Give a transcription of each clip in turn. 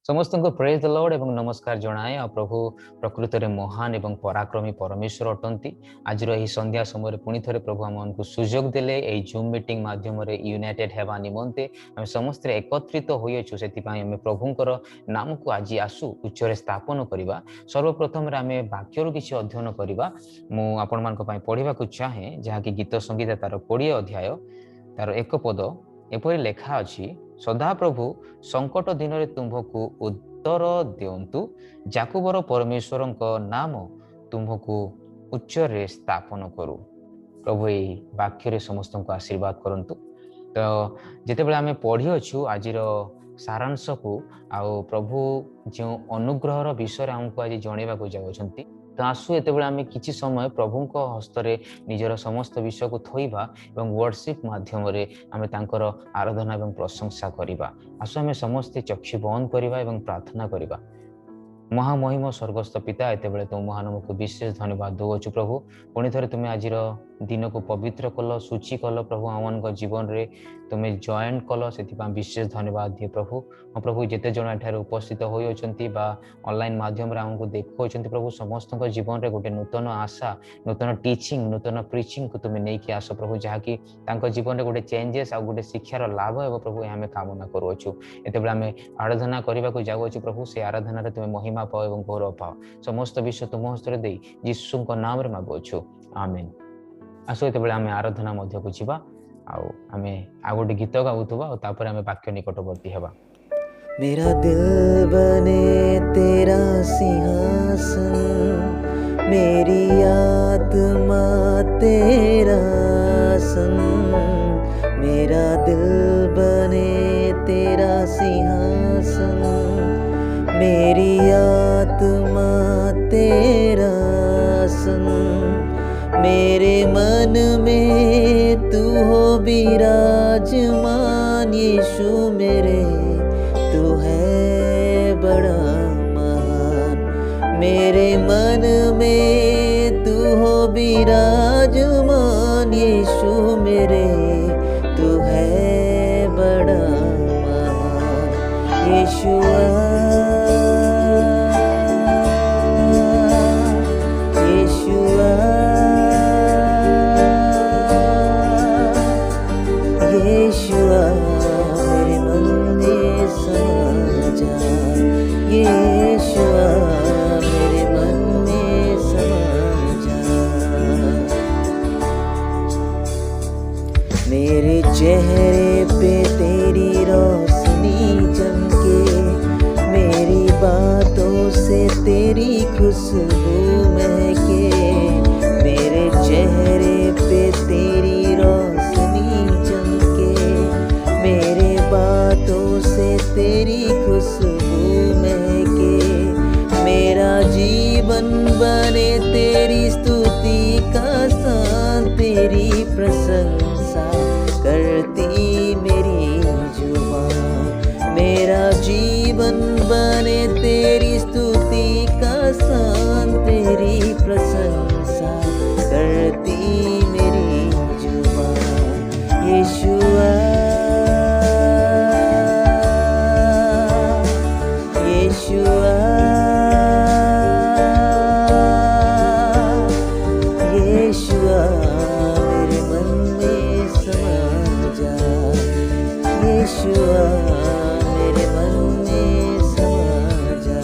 समस्त को praise the Lord एवं नमस्कार जनाए आ प्रभु प्रकृत में महान एवं पराक्रमी परमेश्वर अटंती। आज संध्या समय पुणी थे प्रभु आमको सुजोग देले ए जूम मीटिंग माध्यम यूनाइटेड हेबा निमंते आम समस्त एकत्रित होइछु। से प्रभुंकर नाम को आज आसु उच्चरे स्थापन करवा। सर्वप्रथम आम वाक्यर किसी अध्ययन करवा। मुझे पढ़ा चाहे जहाँकि गीत संगीत तार 20 अध्याय तार 1 पद एपरी लेखा अच्छी। सदा प्रभु संकट दिन में तुम्हको उत्तर दिंतु, जाकुबर परमेश्वर नाम तुम्हको उच्चरे स्थापन करू। प्रभु यही वाक्य समस्त को आशीर्वाद करंतु। तो जितेबाला आम पढ़ी अच्छु आज सारांश को आउ प्रभु जो अनुग्रहर विषय आमको आज जनवाक जाऊँगी। तो आसु एत आम कि समय प्रभु हस्तरे निजर समस्त विषय को थोइबा एवं वर्शिप माध्यम आम तांकर आराधना एवं प्रशंसा करवा। आसु आम समस्ते चक्षु बंद करवा एवं प्रार्थना करवा। महामहिम स्वर्गस्थ पिता एत तुम महानम को विशेष धन्यवाद दौचु प्रभु। पुणी थे तुम्हें आज दिन को पवित्र कल सूची कल प्रभु आम जीवन रे तुम्हें जॉइन कल से विशेष धन्यवाद दिए प्रभु। हाँ प्रभु जिते जन एठार उपस्थित होती ऑनलाइन माध्यम आमको देखो प्रभु समस्त जीवन में गोटे नूतन आशा नूतन टीचिंग नूतन प्रीचिंग को तुम्हें नहीं आस प्रभु जहाँकि जीवन में गोटे चेंजेस आ गोटे शिक्षार लाभ है प्रभु आम कामना करुचु। एत आम आराधना करने को जाऊँ प्रभु से आराधना तुम्हें महिमा पाओ एवं गौरव पाओ। समस्त विश्व तुम हस्तर दे यीशु नाम रे मागुछु आमेन। आसो एत आम आराधना मध्य को जीवा आम आ गोटे गीत गाऊथुबा और तापर आम वाक्य निकटवर्ती हेबा। मेरा दिल बने तेरा सिंहासन, मेरी आत्मा तेरा आसन। मेरा दिल बने तेरा सिंहासन, मेरी आत्मा तेरा आसन। मेरे मन में तू हो विराजमान यीशु मेरे, तू है बड़ा महान। मेरे मन में तू हो विराजमान यीशु मेरे, तू है बड़ा महान। यीशुआ चेहरे पे तेरी रोशनी चमके, मेरी बातों से तेरी खुशबू महके। मेरे चेहरे पे तेरी रोशनी चमके, मेरे बातों से तेरी खुशबू महके। मेरा जीवन बने तेरी स्तुति का सान, तेरी प्रशंसा करती मेरी जुबान। मेरा जीवन बने तेरी स्तुति का सान, तेरी प्रशंसा करती मेरी जुबान। यीशुआ यीशुआ यीशुआ मेरे मन में समा जा। यीशुआ मेरे मन में समा जा।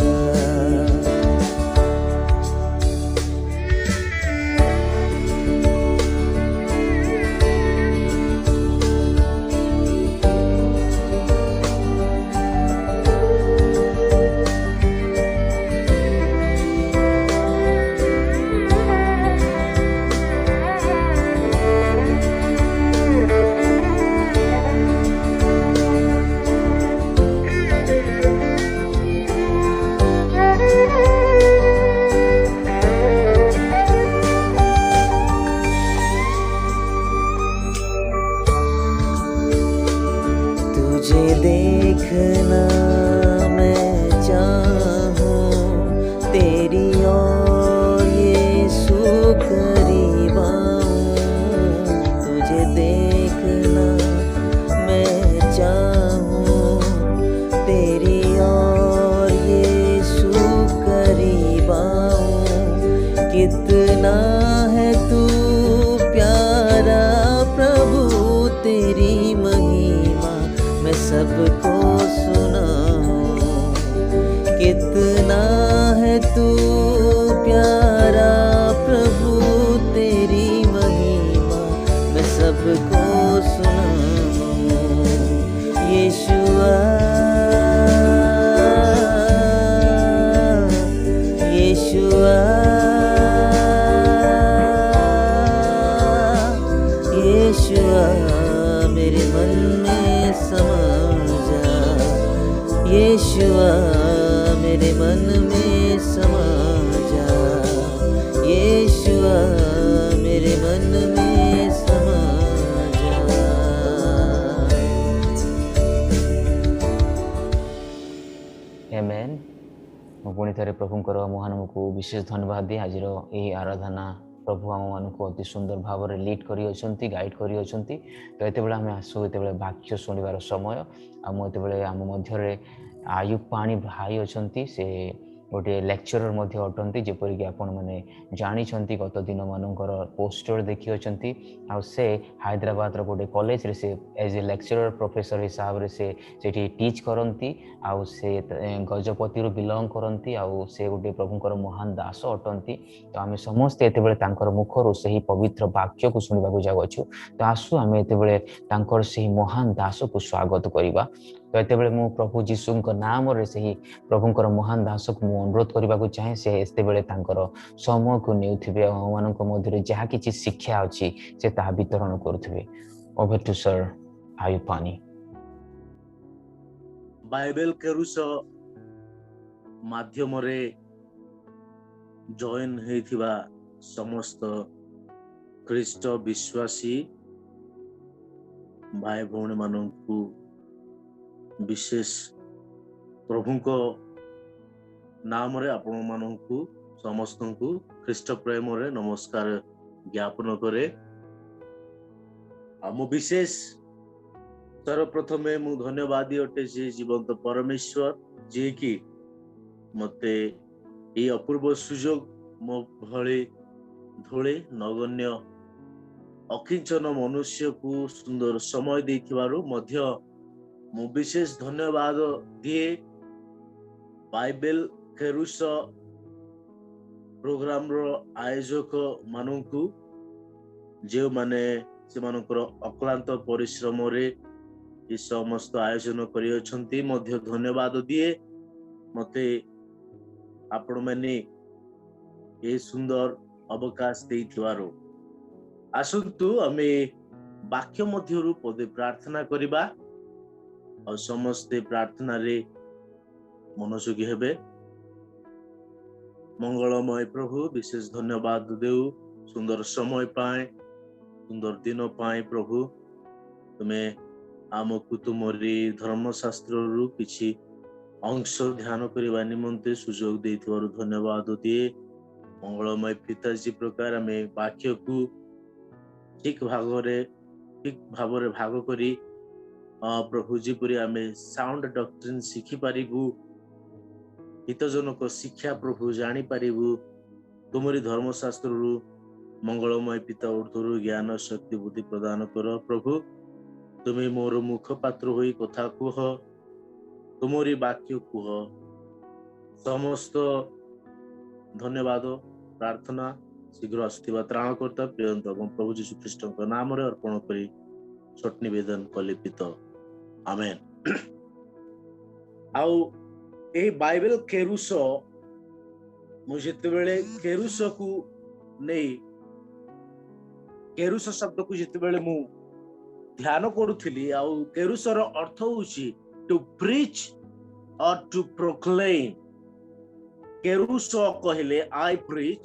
कितना है तू प्यारा प्रभु, तेरी महिमा मैं सबको सुनाऊं। यीशुआ यीशुआ यीशुआ मेरे मन में समा जा। यीशुआ मेरे मन में समा जा। यीशुआ मेरे मन में समा जा। आमेन। ମୁଁ ପୁଣି ଥରେ ପ୍ରଭୁଙ୍କର ମହାନାମକୁ ବିଶେଷ ଧନ୍ୟବାଦ ଦିଏ। ଆଜିର ଏହି ଆରାଧନା ପ୍ରଭୁ ଆମମାନଙ୍କୁ ଅତି ସୁନ୍ଦର ଭାବରେ ଲିଡ୍ କରିଅଛନ୍ତି, ଗାଇଡ୍ କରିଅଛନ୍ତି। ତ ଏତେବେଳେ ଆମେ ଆସୁ, ଏତେବେଳେ ବାକ୍ୟ ଶୁଣିବାର ସମୟ। ଆଉ ମୁଁ ଏତେବେଳେ ଆମ ମଧ୍ୟରେ ଆୟୁବ ପାଣି ଭାଇ ଅଛନ୍ତି। ସେ ଗୋଟିଏ ଲେକ୍ଚରର ମଧ୍ୟ ଅଟନ୍ତି, ଯେପରିକି ଆପଣମାନେ ଜାଣିଛନ୍ତି। ଗତ ଦିନମାନଙ୍କର ପୋଷ୍ଟର ଦେଖିଅଛନ୍ତି। ଆଉ ସେ ହାଇଦ୍ରାବାଦର ଗୋଟେ କଲେଜରେ ସେ ଏଜ୍ ଏ ଲେକ୍ଚରର ପ୍ରଫେସର ହିସାବରେ ସେ ସେଠି ଟିଚ୍ କରନ୍ତି। ଆଉ ସେ ଗଜପତିରୁ ବିଲଙ୍ଗ କରନ୍ତି। ଆଉ ସେ ଗୋଟିଏ ପ୍ରଭୁଙ୍କର ମହାନ ଦାସ ଅଟନ୍ତି। ତ ଆମେ ସମସ୍ତେ ଏତେବେଳେ ତାଙ୍କର ମୁଖରୁ ସେହି ପବିତ୍ର ବାକ୍ୟକୁ ଶୁଣିବାକୁ ଯାଉଅଛୁ। ତ ଆସୁ ଆମେ ଏତେବେଳେ ତାଙ୍କର ସେହି ମହାନ ଦାସକୁ ସ୍ୱାଗତ କରିବା। ତ ଏତେବେଳେ ମୁଁ ପ୍ରଭୁ ଯୀଶୁଙ୍କ ନାମରେ ସେହି ପ୍ରଭୁଙ୍କର ମହାନ ଦାସକୁ ମୁଁ ଅନୁରୋଧ କରିବାକୁ ଚାହେଁ, ସେ ଏତେବେଳେ ତାଙ୍କର ସମୟକୁ ନେଉଥିବେ ଆଉ ଆମମାନଙ୍କ ମଧ୍ୟରେ ଯାହା କିଛି ଶିକ୍ଷା ଅଛି ସେ ତାହା ବିତରଣ କରୁଥିବେ। ଓଭର ଟୁ ସର୍ ଆୟୁବ ପାଣି। ବାଇବେଲ କେରୁସ ମାଧ୍ୟମରେ ଜଏନ୍ ହେଇଥିବା ସମସ୍ତ ଖ୍ରୀଷ୍ଟ ବିଶ୍ୱାସୀ ଭାଇ ଭଉଣୀ ମାନଙ୍କୁ ବିଶେଷ ପ୍ରଭୁଙ୍କ ନାମରେ ଆପଣମାନଙ୍କୁ ସମସ୍ତଙ୍କୁ ଖ୍ରୀଷ୍ଟ ପ୍ରେମରେ ନମସ୍କାର ଜ୍ଞାପନ କରେ। ଆଉ ମୁଁ ବିଶେଷ ସର୍ବପ୍ରଥମେ ମୁଁ ଧନ୍ୟବାଦୀ ଅଟେ ଯେ ଜୀବନ୍ତ ପରମେଶ୍ୱର, ଯିଏକି ମତେ ଏହି ଅପୂର୍ବ ସୁଯୋଗ ମୋ ଭଳି ଧୂଳି ନଗଣ୍ୟ ଅକିଞ୍ଚନ ମନୁଷ୍ୟକୁ ସୁନ୍ଦର ସମୟ ଦେଇଥିବାରୁ ମଧ୍ୟ ମୁଁ ବିଶେଷ ଧନ୍ୟବାଦ ଦିଏ। ବାଇବେଲ କେରୁସ ପ୍ରୋଗ୍ରାମର ଆୟୋଜକ ମାନଙ୍କୁ, ଯେଉଁମାନେ ସେମାନଙ୍କର ଅକ୍ଲାନ୍ତ ପରିଶ୍ରମରେ ଏ ସମସ୍ତ ଆୟୋଜନ କରିଅଛନ୍ତି, ମଧ୍ୟ ଧନ୍ୟବାଦ ଦିଏ। ମତେ ଆପଣମାନେ ଏ ସୁନ୍ଦର ଅବକାଶ ଦେଇଥିବାରୁ। ଆସନ୍ତୁ ଆମେ ବାକ୍ୟ ମଧ୍ୟରୁ ପଦେ ପ୍ରାର୍ଥନା କରିବା ଆଉ ସମସ୍ତେ ପ୍ରାର୍ଥନାରେ ମନୋଯୋଗୀ ହେବେ। ମଙ୍ଗଳମୟ ପ୍ରଭୁ, ବିଶେଷ ଧନ୍ୟବାଦ ଦେଉ ସୁନ୍ଦର ସମୟ ପାଇଁ, ସୁନ୍ଦର ଦିନ ପାଇଁ। ପ୍ରଭୁ, ତୁମେ ଆମକୁ ତୁମରି ଧର୍ମଶାସ୍ତ୍ରରୁ କିଛି ଅଂଶ ଧ୍ୟାନ କରିବା ନିମନ୍ତେ ସୁଯୋଗ ଦେଇଥିବାରୁ ଧନ୍ୟବାଦ ଦିଏ। ମଙ୍ଗଳମୟ ପିତାଜୀ ପ୍ରକାର ଆମେ ବାକ୍ୟକୁ ଠିକ ଭାବରେ ଭାଗ କରି ପ୍ରଭୁ ଯେପରି ଆମେ ସାଉଣ୍ଡ ଡକ୍ଟ୍ରିନ ଶିଖିପାରିବୁ, ହିତଜନକ ଶିକ୍ଷା ପ୍ରଭୁ ଜାଣିପାରିବୁ, ତୁମରି ଧର୍ମଶାସ୍ତ୍ରରୁ ମଙ୍ଗଳମୟ ପିତା ଉର୍ଦ୍ଧରୁ ଜ୍ଞାନ ଶକ୍ତି ବୁଦ୍ଧି ପ୍ରଦାନ କର। ପ୍ରଭୁ, ତୁମେ ମୋର ମୁଖପାତ୍ର ହୋଇ କଥା କୁହ, ତୁମରି ବାକ୍ୟ କୁହ। ସମସ୍ତ ଧନ୍ୟବାଦ ପ୍ରାର୍ଥନା ଶୀଘ୍ର ଆସୁଥିବା ତ୍ରାଣକର୍ତ୍ତା ପ୍ରିୟନ୍ତ ଏବଂ ପ୍ରଭୁ ଯୀଶୁ ଖ୍ରୀଷ୍ଟଙ୍କ ନାମରେ ଅର୍ପଣ କରି ଛୋଟ ନିବେଦନ କଲି ପିତ, ଆମେନ। ଆଉ ଏହି ବାଇବେଲ କେରୁସ, ମୁଁ ଯେତେବେଳେ କେରୁସକୁ ନେଇ କେରୁସ ଶବ୍ଦକୁ ଯେତେବେଳେ ମୁଁ ଧ୍ୟାନ କରୁଥିଲି, ଆଉ କେରୁସର ଅର୍ଥ ହଉଛି ଟୁ ପ୍ରିଚ ଅର ଟୁ ପ୍ରୋକ୍ଲେମ୍। କେରୁସ କହିଲେ ଆଇ ପ୍ରିଚ,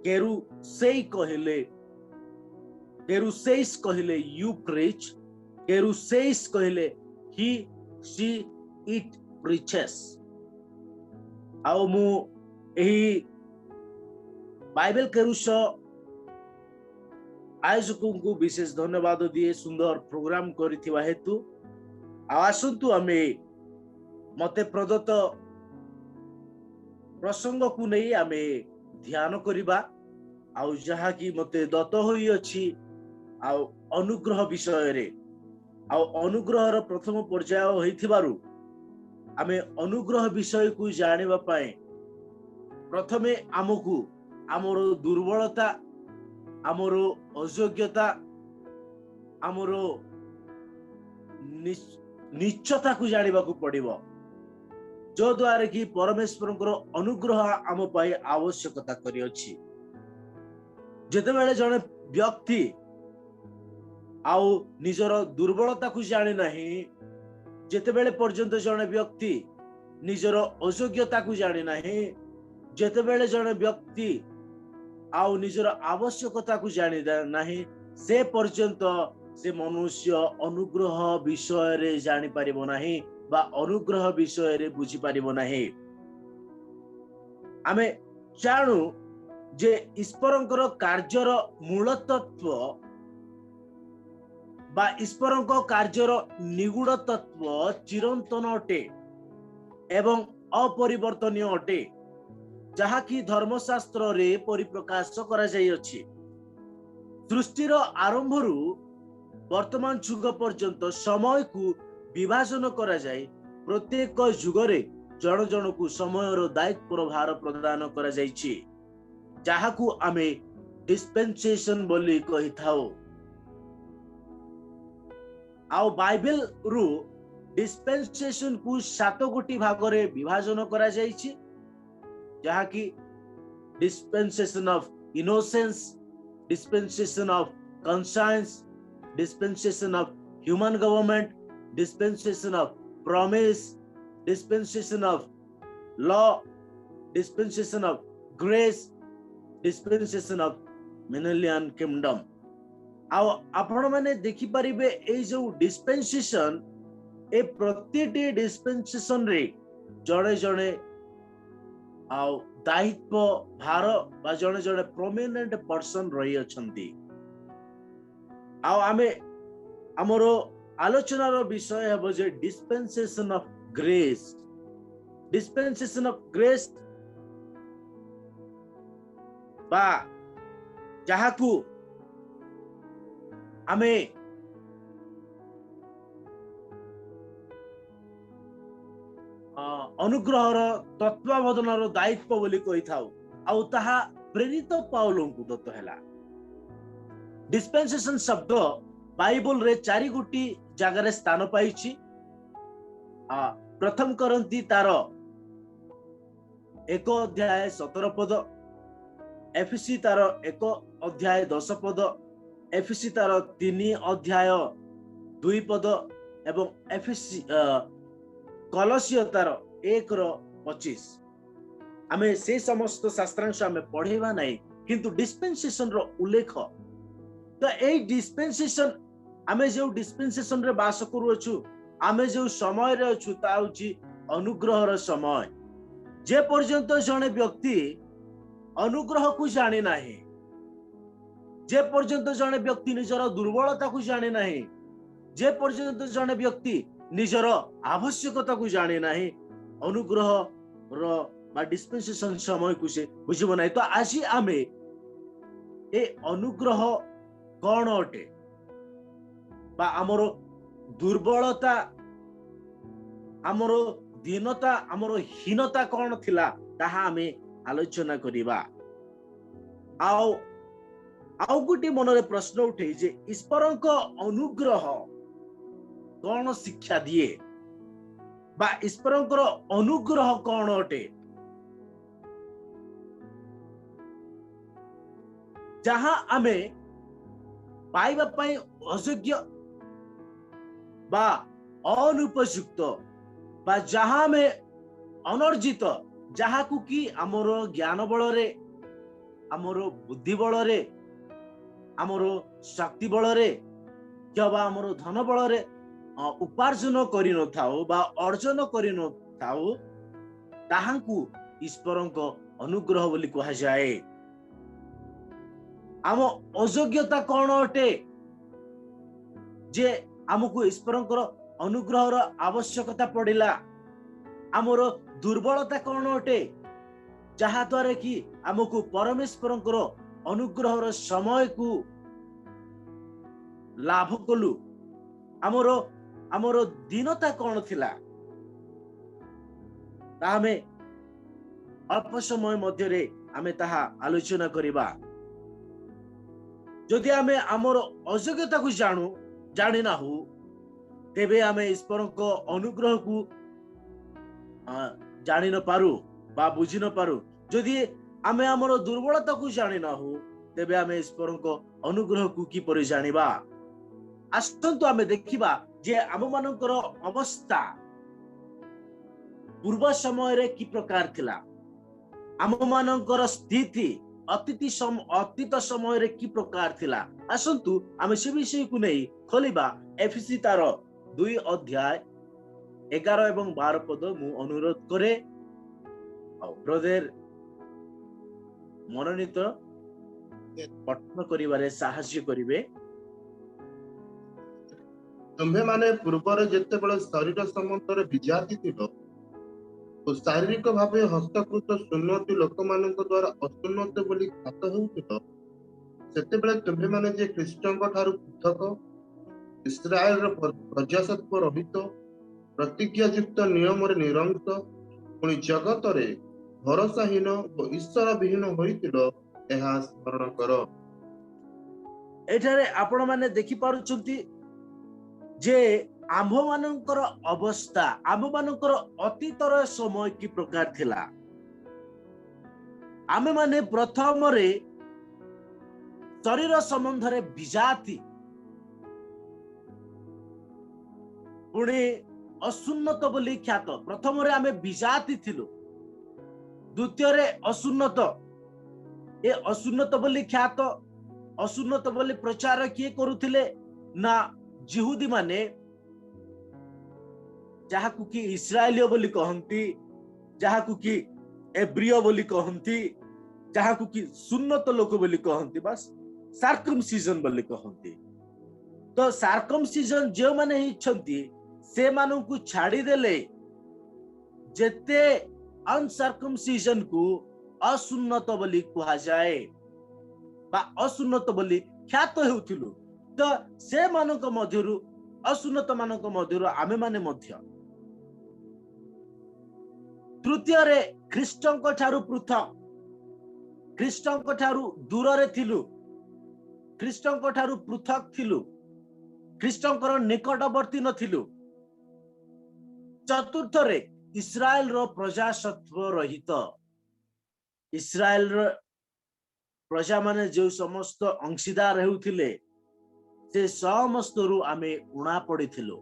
କେରୁସେଇସ୍ କହିଲେ ୟୁ ପ୍ରିଚ, କେରୁସେଇସ୍ କହିଲେ ହି ସି ଇଟ୍ ପ୍ରିଚେସ୍। ଆଉ ମୁଁ ଏହି ବାଇବେଲ କେରୁସ ଆୟୋଜକଙ୍କୁ ବିଶେଷ ଧନ୍ୟବାଦ ଦିଏ ସୁନ୍ଦର ପ୍ରୋଗ୍ରାମ କରିଥିବା ହେତୁ। ଆଉ ଆସନ୍ତୁ ଆମେ ମତେ ପ୍ରଦତ୍ତ ପ୍ରସଙ୍ଗକୁ ନେଇ ଆମେ ଧ୍ୟାନ କରିବା, ଆଉ ଯାହାକି ମତେ ଦତ୍ତ ହୋଇଅଛି ଆଉ ଅନୁଗ୍ରହ ବିଷୟରେ। ଆଉ ଅନୁଗ୍ରହର ପ୍ରଥମ ପର୍ଯ୍ୟାୟ ହୋଇଥିବାରୁ आमे अनुग्रह विषय को जानिबा पाए प्रथमे आमको आमर दुर्बलता आमर अयोग्यता आमर निश्चता को जानिबा को पड़िबो जो द्वारा कि परमेश्वर अनुग्रह आम पाई आवश्यकता करी अछि। जेतेबेले जने व्यक्ति आउ निजर दुर्बलता को जाने नहीं जेतेबेले पर्यंत जने व्यक्ति निजर अयोग्यता को जाने नहीं जेतेबेले जने व्यक्ति आउ निजर आवश्यकता को जाने नहीं से पर्यंत से मनुष्य अनुग्रह विषय रे जानि परिबो नहीं बा अनुग्रह विषय रे बुझी परिबो नहीं। आमे जानू जे ईश्वरंकर कार्यर मूल तत्व बा ईश्वरंक कार्यर निगूढ़ तत्व चिरंतन अटे एवं अपरिवर्तनीय अटे जहा कि धर्मशास्त्र रे परिप्रकाश करा जाई अछि। सृष्टिर आरंभ रु वर्तमान युग पर्यंत समय को विभाजन करा जाए प्रत्येक युगरे जन जन को समयर दायित्व भार प्रदान करा जाइछि जहा को आमे डिस्पेंसेशन बोली कहि थाओ। आउ बाइबल रु डिस्पेंसेशन को 7 गोटी भाग रे विभाजन करा जाइछि जहा कि dispensation of innocence, dispensation of conscience, dispensation of human government, dispensation of promise, dispensation of law, dispensation of grace, dispensation of millennial kingdom। आउ आपण माने देखि परिबे ए जो डिस्पेंसेशन ए प्रतिटी डिस्पेंसेशन रे जड़े जड़े आउ दायित्व भार बा जड़े जड़े प्रोमिनेंट पर्सन रही अछंती। आउ आमे हमरो आलोचनार विषय है जे dispensation of grace. Dispensation of grace बा जहाकू आमे अनुग्रहर तत्वावधानर दायित्व बोली कहि थाउ आउ ताहा प्रेरित पाउल को दत्त हैला। डिस्पेंसेशन शब्द बाइबल रे 4 गोटी जगह स्थान पाइछि। प्रथम करंती तार 1 अध्याय 17 पद, एफिसी तार 1 अध्याय 10 पद, एफिसी तार 3 अध्याय 2 पद एवं एफिसी कलसियो तार 1:25। आमे से समस्त शास्त्रांश आमे पढ़ेबा नहीं किंतु डिस्पेंसेशन रो उल्लेख तो ए डिस्पेंसेशन आमे जो डिस्पेंसेशन रे बास करू अछु आमे जो समय रे अछु ता होची अनुग्रह रो समय। जे पर्यंत जने व्यक्ति अनुग्रह को जाने नाही, जे पर्यंत जने व्यक्ति निजर दुर्बलता को जाने नाही, जे पर्यंत जने व्यक्ति निजर आवश्यकता को जाने नाही अनुग्रह रो बा डिस्पेंसेशन समय को से बुझिबो नाही। तो आज आमे ए अनुग्रह कौन अटे बा आमरो दुर्बलता आमरो दीनता आमरो हीनता कौन थिला ताहा आमे आलोचना करिबा। आउ गुटी मनरे प्रश्न उठे जे ईश्वरंक अनुग्रह कौन शिक्षा दिए बा ईश्वरंकर अनुग्रह कौन अटे जहां आमे पाइबा पाई अयोग्य बा अनुपयुक्त बा जहां में अनर्जित जहा को कि आमर ज्ञान बल रे आमर बुद्धि बल रे आमर शक्ति बल रे क्या आमर धन बल रे उपार्जन करि न थाओ बा अर्जन करि न थाओ ताहांकु ईश्वरंक अनुग्रह बोली कहा जाए। आम अयोग्यता कौन अटे जे आमको ईश्वरंकर अनुग्रहर आवश्यकता पड़िला। आमर दुर्बलता कौन अटे जहा द्वारा कि आमको परमेश्वरंकर अनुग्रहर समय को लाभ कलु। आमर दीनता कौन थिला आमे अल्प समय मध्य आमे ताहा आलोचना करिबा। जदि आमे आमर अयोग्यता को जानी ना हो तेबे आमे ईश्वर को अनुग्रह को जानी न पारू बा बुझी न पारू। जदि आमे आमर दुर्बलता को जानी ना हो तेबे आमे ईश्वर को अनुग्रह को किपरि जानिबा। आसंतु आमे देखिबा जे आम मानकर अवस्था पूर्व समय रे कि प्रकार थिला, आम मानकर स्थिति अतीत समय रे कि प्रकार थिला। आसंतु आमे से विषय को नहीं खोलिबा एफएसी तार 2 अध्याय 11 एवं 12 पद मु अनुरोध करे ब्रदर मनोनीत पठन करिबारे साहाय्य करिवे। तुम्भे माने पूर्वर जेतेबेले शरीर संबंधरे विजाति थिलो तो शारीरिक भावे हस्तकृत सुन्नति लोक मानक द्वारा असुन्नति बोली ख्यात होउथिलो, सेतेबेले तुम्भे माने जे ख्रीष्टଙ୍କ ठारू पृथक इस्राएल रो प्रजासत्व रहित प्रतिज्ञा युक्त नियम रे निरंक पुनि जगत रे भरोसाहीन व ईश्वर विहीन होइथिलो एहा स्मरण करो। एठारे आपण माने देखि पारुचंती जे आम्भ मानकर अवस्था आम्भ मानकर अतीतर समय कि प्रकार थिला। आमे माने प्रथम रे शरीर संबंध रे विजाति पुणे असुन्नत बोली ख्यात। प्रथम रे आमे विजाति थिलु, द्वितीय रे असुन्नत। ए असुन्नत बोली ख्यात असुन्नत बोली प्रचार किए करुथिले ना जिहुदी माने जहाकु कि इस्राएलियो बोली कहंती, जहाकु कि एब्रियो बोली कहंती, जहाकु कि सुन्नत लोक बोली कहंती, बस सार्कमसिजन बोली कहंती। तो सार्कमसिजन जो माने हिछंती से मानु को छाड़ी देले जेते अनसार्कमसिजन को असुन्नत बोली कहा जाए बा असुन्नत बोली ख्यात हेउथिलु। तो से मानक मध्यरु असुन्नत मानक मध्यरु आमे माने मध्य तृतीय रे ख्रीष्टଙ୍କ ठारू पृथक, ख्रीष्टଙ୍କ ठारू दूर रे थिलु, ख्रीष्टଙ୍କ ठारू पृथक थिलु, ख्रीष्टଙ୍କର निकटवर्ती नथिलु। चतुर्थ रे इस्राएल रो प्रजासत्व रहित, इस्राएल रो प्रजा माने जो समस्त अंशीदार हेउथिले से समस्त रु आमे उणा पड़िथिलु,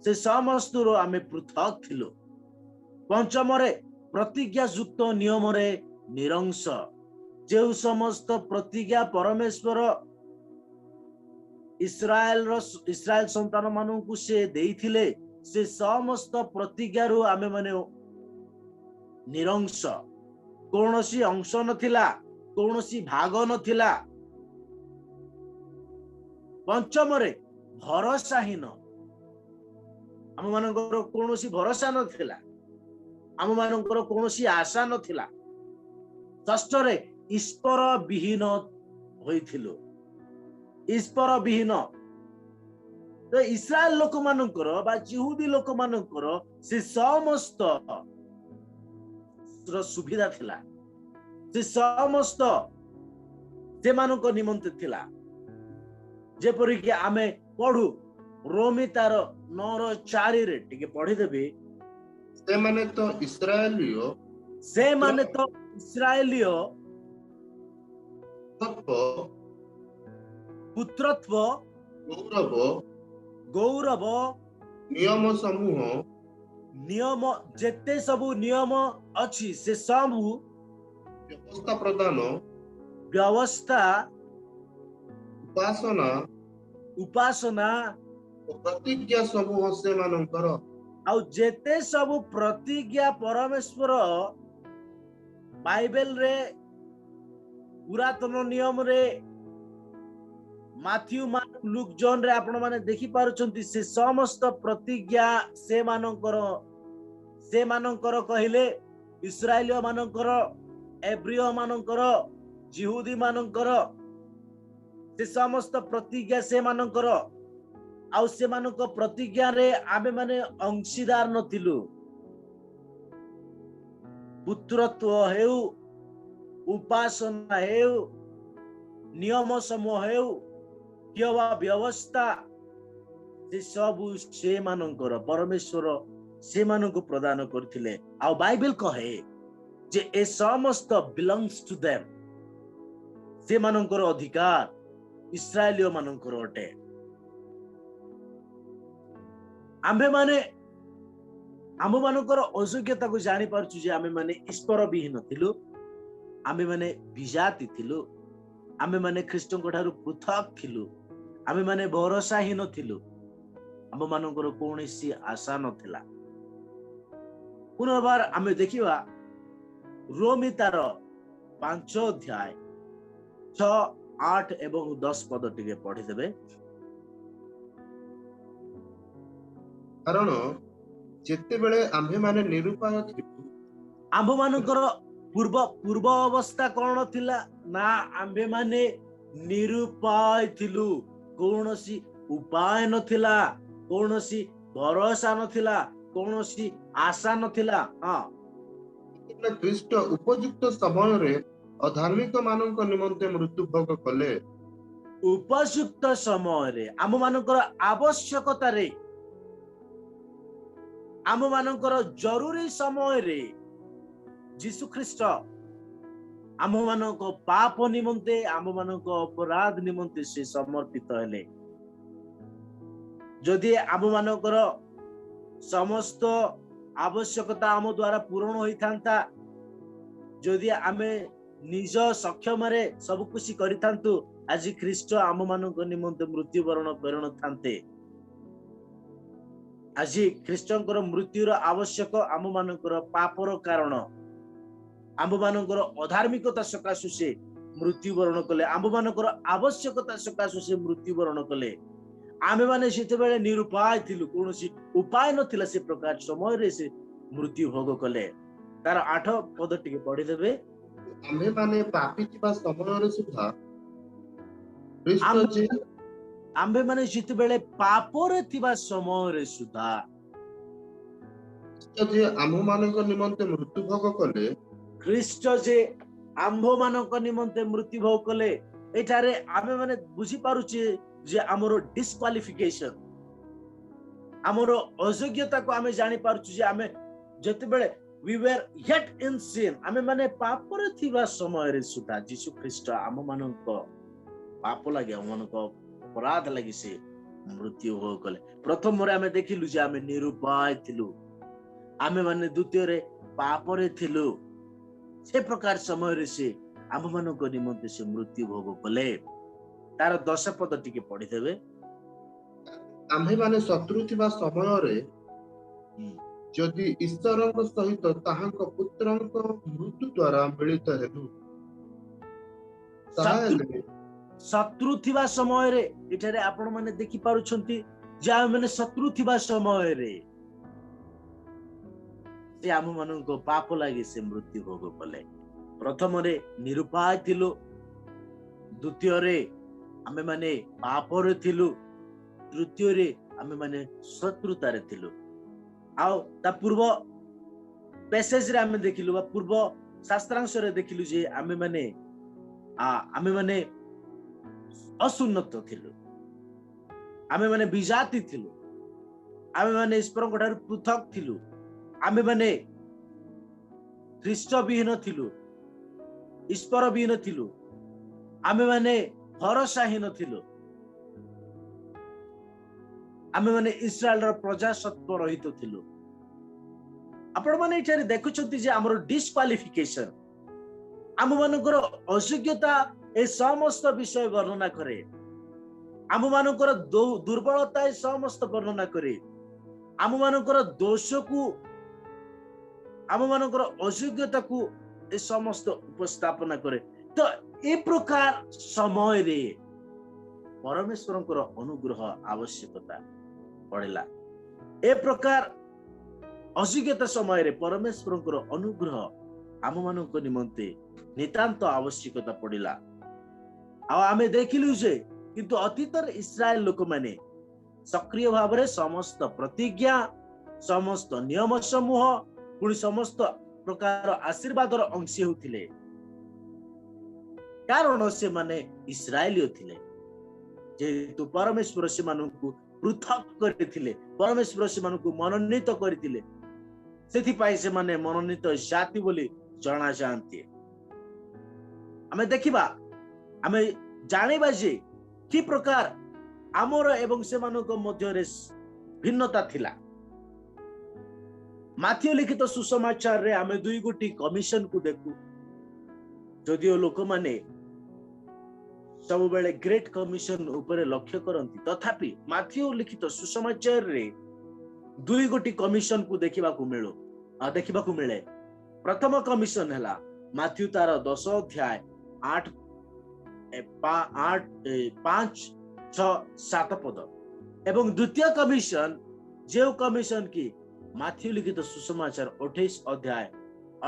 से समस्त रु आमे पृथक थिलु। पंचम रे प्रतिज्ञा युक्त नियम रे निरंश, जो समस्त प्रतिज्ञा परमेश्वर इस्राएल संतान मानू को से देइथिले से समस्त प्रतिज्ञा रु आमे माने निरंश, कौनसी अंश नथिला, कौनसी भाग नथिला। पंचम रे भरोसाहीन, आम मानकर कौनसी भरोसा नथिला, आम मानकर कौनसी आशा नथिला। षष्ठ रे ईश्वर विहीन होइथिलो, ईश्वर विहीन। तो इस्राएल लोक मानकर बा जिहुदी लोक मानकर से समस्त सुविधा थिला, से समस्त से मानक निमंते थिला। जेपरि कि आमे पढु रोमी तार 9:4 रे टिके पढि देबे। से माने तो इस्राएलियो, से माने तो इस्राएलियो पुत्रत्व गौरव नियम समूह नियम जेते सबु नियम अछि से सबु व्यवस्था प्रदान व्यवस्था उपासना प्रतिज्ञा समूह से मानकर आ जेते सबु प्रतिज्ञा परमेश्वर बाइबल रे पुरातन नियम रे माथ्यू मार्क लुक जॉन रे आपण माने देखि पारुचंती से समस्त प्रतिज्ञा से मानकर कहिले इस्राएलियो मानकर, एब्रियो मानकर, जिहुदी मानकर से समस्त प्रतिज्ञा से मानकर। आउ से मानक प्रतिज्ञा रे आमे माने अंशीदार नथिलु। पुत्रत्व हेउ उपासना हेउ नियम समूह हेउ किवा व्यवस्था से सबु से मानकर परमेश्वर से मानक प्रदान करथिले आ बाइबल कहे जे ए समस्त बिलोंग्स टू देम से मानकर अधिकार इस्राएलियो मानकर अटे आम्भे माने आम मानकर अयोग्यता को जानी पारछु जे आमे माने ईश्वर विहीन थिलु आमे माने विजाति थिलु आमे माने ख्रीष्टन ठारू पृथक थिलु आमे माने भरोसाहीन थिलु आम मानकर कौनसी आशा नथिला पुनर्बार आमे देखिवा रोमी तार 5 अध्याय 6 8 एवं 10 पद टिके पढ़ी देबे कारण जेतेबेले आम्भे माने निरुपाय थिलु आम्भ मानकर पूर्व अवस्था कौन थिला ना आम्भे माने निरुपाय थिलु कौनसी उपाय नथिला कौनसी भरोसा नथिला कौनसी आशा नथिला हाँ ख्रीष्ट उपयुक्त समय रे अधार्मिक मानक निमंते मृत्यु भोग कले उपयुक्त समय रे आम मानकर आवश्यकता रे आम मानकर जरूरी समय रे जीशु ख्रीष्ट आम मानक पाप निमंते आम मानक अपराध निमंते से समर्पित हेले जदि आम मानकर समस्त आवश्यकता आम द्वारा पूर्ण होई थांता जदि आमे निज सक्षम रे सब कुछ करिथांतु आज ख्रीष्ट आम मानक निमंते मृत्युवरण करण थांते आज ख्रीष्टंकर मृत्युर आवश्यक आम मानकर पापर कारण आम मानकर अधार्मिकता सकाशु से मृत्युवरण कले आम मानकर आवश्यकता सकाशु से मृत्युवरण कले आमे माने सेतेबेले निरुपाय थिलु कोनोसी उपाय नथिला से प्रकार समय रे से मृत्यु भोग कले तार 8 पद टिके पढ़ी देबे आम्भे माने पापी थिबा समय रे सुधा ख्रीष्ट जे आम्भे माने सेतेबेले पाप रे थिबा समय रे सुधा ख्रीष्ट जे आम्भ मानक निमंते मृत्यु भोग कले ख्रीष्ट जे आम्भ मानक निमंते मृत्यु भोग कले एठारे आमे माने बुझी पारुचे जे हमरो डिस्क्वालिफिकेशन हमरो अयोग्यता को आमे जानि पारुछु जे आमे जतेबेले वी वर येट इन सिन आमे माने पाप रे थिबा समय रे सुधा यीशु ख्रीष्ट आम मानक पाप लागे आम मानक अपराध लागे से मृत्यु हो कले प्रथम रे आमे देखिलु जे आमे निरुपाय थिलु आमे माने द्वितीय रे पाप रे थिलु से प्रकार समय रे से आम मानक निमंते से मृत्यु भोग कले तार 10 पद टिके पढ़ी देबे आम्भे माने शत्रु थिबा समय रे जदि ईश्वरक सहित ताहांक पुत्रंक मृत्यु द्वारा मिलित हेतु शत्रु थिबा समय रे एठारे आपण माने देखि पारुछंती जे आम माने शत्रु थिबा समय रे से आम मानक पाप लागे से मृत्यु भोग कले प्रथम रे निरुपाय थिलु द्वितीय रे आमे माने पाप रे थिलु तृतीय रे आमे माने शत्रुता रे थिलु आउ ता पूर्व पैसेज रे आमे देखिलु बा पूर्व शास्त्रांश रे देखिलु जे आमे माने असुन्नत थिलु आमे माने विजाति थिलु आमे माने ईश्वरक ठारू पृथक थिलु आमे माने ख्रीष्ट विहीन थिलु ईश्वर विहीन थिलु आमे माने भरोसाहीन थिलु आमे माने इस्राएल रो प्रजासत्व रहित थिलु आपण माने एठारे देखुछंती जे हमरो डिस्क्वालिफिकेशन आम मानकर अयोग्यता ए समस्त विषय वर्णना करे आम मानकर दुर्बलता ए समस्त वर्णना करे आम मानकर दोष को आम मानकर अयोग्यता को ए समस्त उपस्थापना करे तो ए प्रकार समय रे परमेश्वरंकर अनुग्रह आवश्यकता पड़ेला ए प्रकार अयोग्यता समय रे परमेश्वरंकर अनुग्रह आम मानक निमंते नितांत आवश्यकता पड़िला आ आमे देखिलु जे किंतु अतीतर इस्राएल लोक माने सक्रिय भाव रे समस्त प्रतिज्ञा समस्त नियम समूह पुणी समस्त प्रकार आशीर्वादर अंशी होतिले कारण से माने इस्राएलियो थिले जेहेतु परमेश्वर से मानकु पृथक करथिले परमेश्वर से मानकु मनोनीत करथिले सेथि पाई से माने मनोनीत जाति बोली जणा जानती आमे देखिबा आमे जानिबा जे कि प्रकार आमर एवं से मानक मध्य रे भिन्नता थिला माथियो लिखित सुसमाचार रे आमे दुई गोटी कमिशन को देखु जदियो लोक माने सब बेले ग्रेट कमिशन ऊपर लक्ष्य करंती तथापि माथियो लिखित सुसमाचार रे दुई गोटी कमिशन को देखिबा को मिले प्रथम कमिशन हला माथियो तार 10 अध्याय 8 5 6 7 पद एवं द्वितीय कमिशन जो कमिशन की माथियो लिखित सुसमाचार 28 अध्याय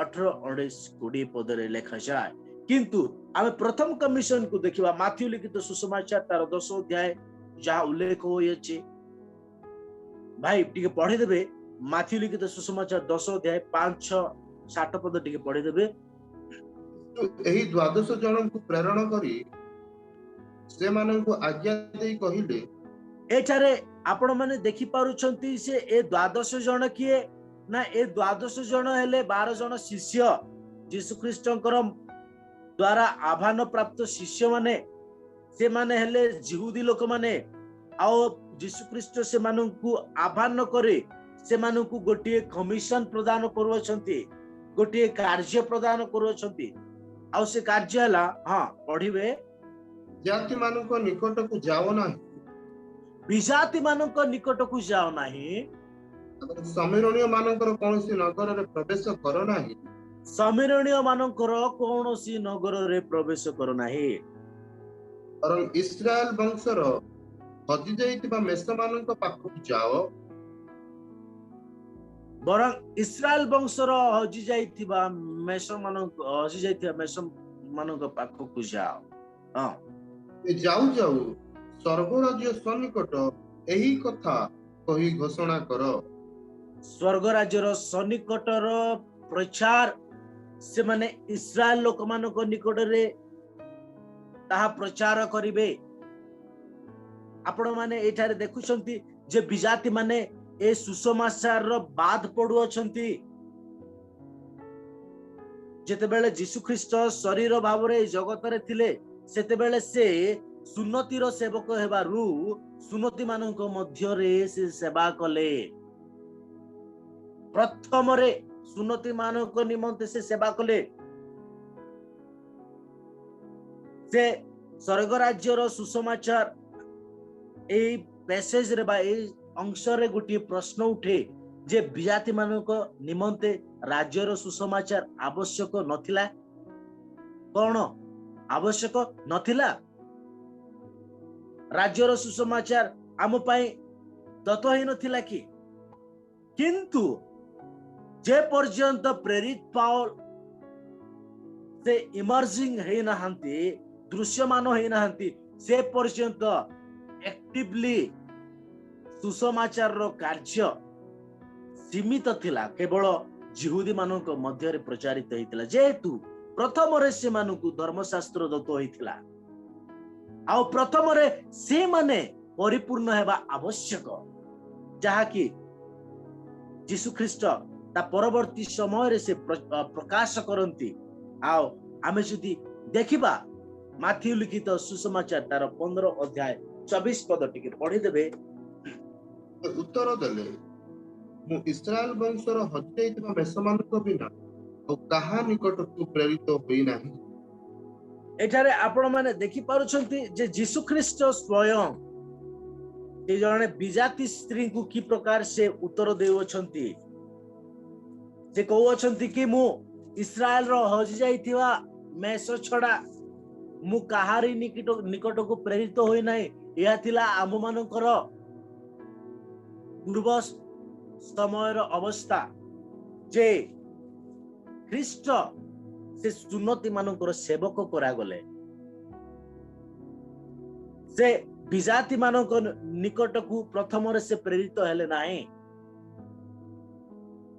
18 19 20 पद रे लिखा जाए किंतु आमे प्रथम कमिशन को देखिबा माथियो लिखित सुसमाचार तार 10 अध्याय जहा उल्लेख होयछि भाई टिके पढि देबे माथियो लिखित सुसमाचार 10 अध्याय 5 6 7 पद टिके पढि देबे एही 12 जन को प्रेरण करी से मानन को आज्ञा देई कहिले एठारे आपण माने देखि पारुछंती से ए 12 जन किए ना ए 12 जन हेले 12 जन शिष्य यीशु ख्रीष्टंकर द्वारा आह्वान प्राप्त शिष्य माने से माने हेले जिहुदी लोक माने आओ यीशु ख्रीष्ट से माननकु आह्वान करे से माननकु गोटिए कमिशन प्रदान करूछंती गोटिए कार्य प्रदान करूछंती आ से कार्य हला हां पढिबे जाति मानन को निकट को जाओ ना विजाति मानक निकट को जाओ नाही समीरणीय मानकर कोनसी नगर रे प्रवेश करो नाही समीरणीय मानकर कोनसी नगर रे प्रवेश करो नाही और इस्राएल वंशर हजि जाइतिबा मेष मानक पाखु जाओ बरं इस्राएल वंशर हजि जाइतिबा मेष मानक पाखु को जाओ हां जाऊ जाऊ स्वर्ग राज्य सन्निकट एही कथा कही घोषणा करो स्वर्ग राज्यर सन्निकटर प्रचार से माने इस्राएल लोक मानक निकट रे ताहा प्रचार करिवे आपण माने एठारे देखुछंती जे विजाति माने ए सुसमाचार रो बाद पडु अछंती जेते बेले यीशु ख्रीष्ट शरीर भाव रे जगत रे थिले सेते बेले से सुन्नतिर सेवक हेबारु सुन्नति मानक मध्य रे से सेवा कले प्रथम रे सुन्नति मानक निमंते से सेवा कले से स्वर्ग राज्यर सुसमाचार ए पैसेज रे बा ए अंश रे गोटी प्रश्न उठे जे विजाति मानक निमंते राज्यर सुसमाचार आवश्यक नथिला कोन आवश्यक नथिला राज्यर सुसमाचार आम पाई दत्त ही नथिला कि किंतु जे पर्यंत प्रेरित पाउल से इमर्जिंग है नहांती दृश्यमान है नहांती से पर्यंत एक्टिवली सुसमाचार रो कार्य सीमित थिला केवल जिहुदी मानक मध्य रे प्रचारित हेतिला जेहेतु प्रथम रे से मानकु धर्मशास्त्र दत्त होइथिला आ प्रथम रे से माने परिपूर्ण हेबा आवश्यक जहा कि यीशु ख्रीष्ट ता परवर्ती समय रे से प्रकाश करंती आ आमे जदी देखिबा माथियो लिखित सुसमाचार तार 15 अध्याय 24 पद टिके पढि देबे उत्तर देले मु इस्राएल वंशर हजि जाइतिबा मेषमानक बिना ओ कहा निकट को प्रेरित होई नाही एठारे आपण माने देखि पारुछंती जे यीशु ख्रीष्ट स्वयं ए जने विजाति स्त्री को की प्रकार से उत्तर देउछंती से कहू अछंती कि मु इस्राएल रो हजि जाइतिबा मेष छडा मु कहारी निकट को प्रेरित होई नाही या थिला आम मानकर पूर्व समय अवस्था जे ख्रीष्ट से सुन्नति मानकर सेवक करा गले से विजाति मानक निकट को प्रथम रे से प्रेरित हेले नाही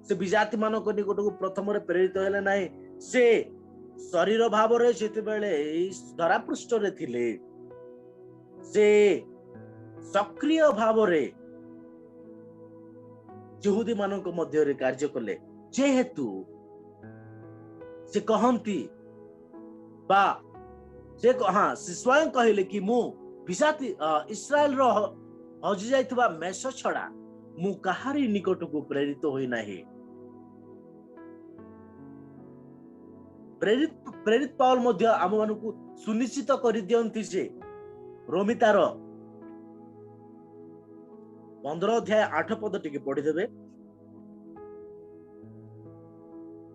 से विजाति मानक निकट को प्रथम प्रेरित हेले नाही से शरीर भाव रे जेतेबेले धरा पृष्ठ रे थिले से सक्रिय भाव रे यहूदी मानक मध्य रे कार्य कले जेहेतु से कहंती बा से से स्वयं कहले कि मु विजाति इस्राएल रो हजि जाइतबा मेष छड़ा मु कहारी निकट को प्रेरित होई नाही। प्रेरित पाउल मध्य आम मानकु सुनिश्चित कर दियंती जे रोमी तार 15 अध्याय 8 पद टिके पढ़ी देबे।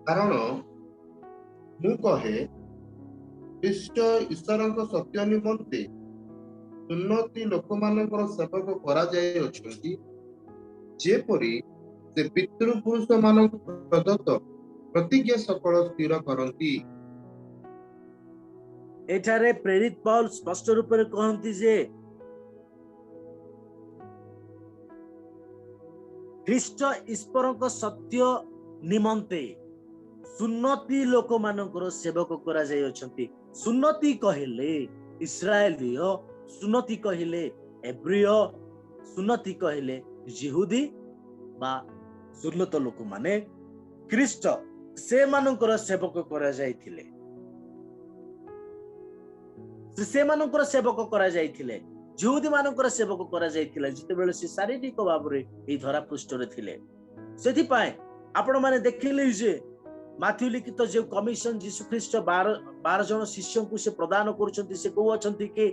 कारण मु कहे ख्रीष्ट ईश्वरଙ୍କ सत्य निमंते उन्नति लोकमानଙ୍କର सेवक करा जाय अछंती जेपरि से पितृपुरुष मानक प्रदत्त प्रतिज्ञा सकल स्थिर करंती। एठारे प्रेरित पाउल स्पष्ट रूप में कहंती जे ख्रीष्ट ईश्वरଙ୍କ सत्य निमंते सुन्नति लोक मानकर सेवक करा जाय अछंती। सुन्नति कहिले इस्राएलीय, सुन्नति कहिले एब्रिय, सुन्नति कहिले यहूदी बा सुन्नत लोक माने ख्रीष्ट से मानकर सेवक करा जायथिले। से मानकर सेवक करा जायथिले, यहूदी मानकर सेवक करा जायथिले जेतेबेले से शारीरिक भाव रे ए धरा पृष्ठ रे थिले। सेथि पाए आपण माने देखिले जे माथ्यू लिखित जो कमिशन जीशु ख्रीष्ट 12 जन शिष्य को से प्रदान करूछंती से को अछंती के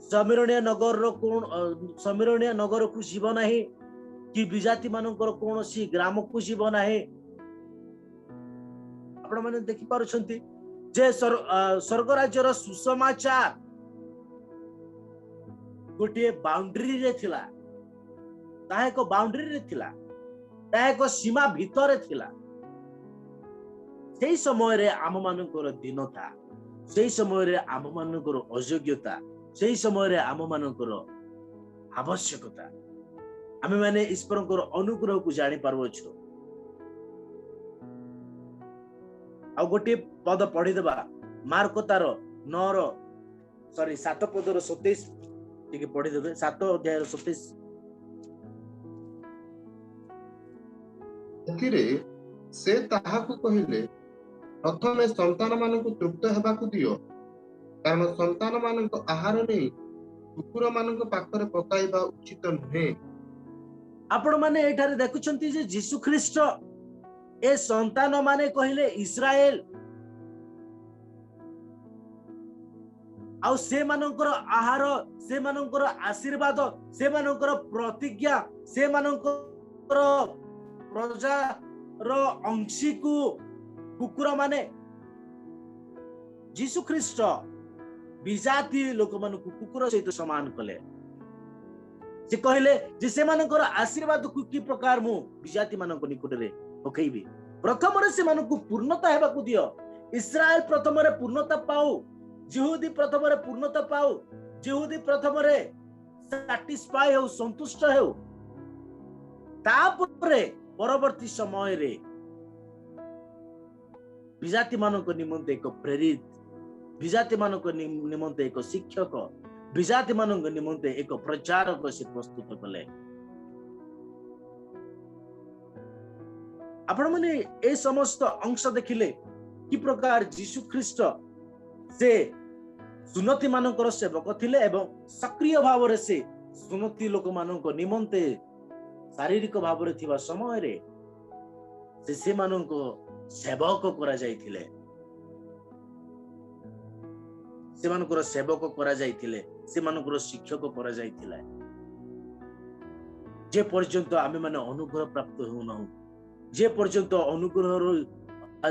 समिरणीय नगर रो कोन समिरणीय नगर को जीव नाही कि विजाति मानकर कोनोसी ग्राम को जीव नाही। आपण माने देखि पारुछंती जे स्वर्ग राज्य रो सुसमाचार गोटे बाउंड्री रे थिला, ता एको बाउंड्री रे थिला, ता एको सीमा भितरे थिला। सेही समय रे आम मानकर दीनता, सेही समय रे आम मानकर अयोग्यता, सेही समय रे आम मानकर आवश्यकता आमे माने ईश्वरकर अनुग्रह को जानि पारबछु। आ गोटे पद पढ़ी देबा मार्क तार 7 पदर 27 टिके पढ़ी देबे। 7 अध्याय 27 एथिरे से ताहाकु कहिले प्रथमे संतान मानकु तृप्त हेबाकु दियो, कारण संतान मानक आहार नै कुकुर मानक पाखरे पकाइबा उचित नुहे। आपण माने एठारे देखुछंती जे यीशु ख्रीष्ट ए संतान माने कहिले इस्राएल आउ से मानकर आहार, से मानकर आशीर्वाद, से मानकर प्रतिज्ञा, से मानकर प्रजा रो अंशी को कुकुर माने यीशु ख्रीष्ट विजाति लोक मानकु कुकुर सहित समान कले। से कहले जे से मानकर आशीर्वाद को की प्रकार मु विजाति मानक निकट रे पकैबी। प्रथम रे से मानकु पूर्णता हेबाकु दियो। इस्राएल प्रथम रे पूर्णता पाऊ, यहूदी प्रथम रे पूर्णता पाऊ, यहूदी प्रथम रे सैटिस्फाई हो, संतुष्ट हो। तापरे परवर्ती समय रे विजाति मानक निमंते एक प्रेरित, विजाति मानक निमंते एक शिक्षक, विजाति मानक निमंते एक प्रचारक से प्रस्तुत कले। आपण माने ए समस्त अंश देखिले कि प्रकार यीशु ख्रीष्ट से सुन्नति मानकर सेवक थिले एवं सक्रिय भाव रे से सुन्नति लोक मानक निमंते शारीरिक भाव रे थिबा समय रे से मानक सेवक करा जायथिले, से मानकर सेवक करा जायथिले, से मानकर शिक्षक करा जायथिले। जे पर्यंत आमे माने अनुग्रह प्राप्त हो न, जे पर्यंत अनुग्रह रो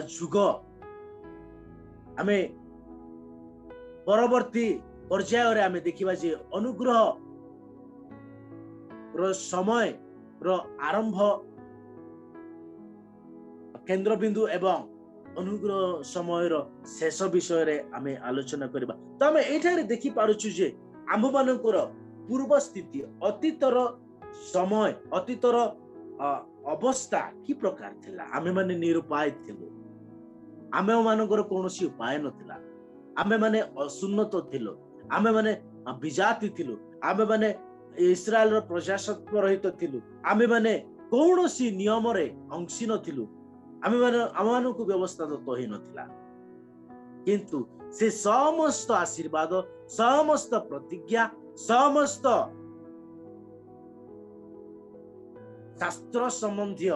जुग आमे परवर्ती पर्याय रे आमे देखिबा जे अनुग्रह रो समय रो आरंभ केंद्र बिंदु एवं अनुग्रह समय शेष विषय रे आमे आलोचना करबा। तो आमे एठारे देखि पारुछु जे आम मानकर पूर्व स्थिति, अतीतर समय, अतीतर अवस्था कि प्रकार थिला आमे माने निरुपाय थिलु आमे मानकर कोनोसी उपाय नथिला आमे माने असुन्नत थिलु आमे माने विजाति थिलु आमे माने इस्राएल रो प्रजासत्व रहित थिलु आमे माने कोनोसी नियम रे अंशी नथिलु आमे माने आमानकु व्यवस्था दत्त होई नथिला किंतु से समस्त आशीर्वाद समस्त प्रतिज्ञा समस्त शास्त्र संबंधी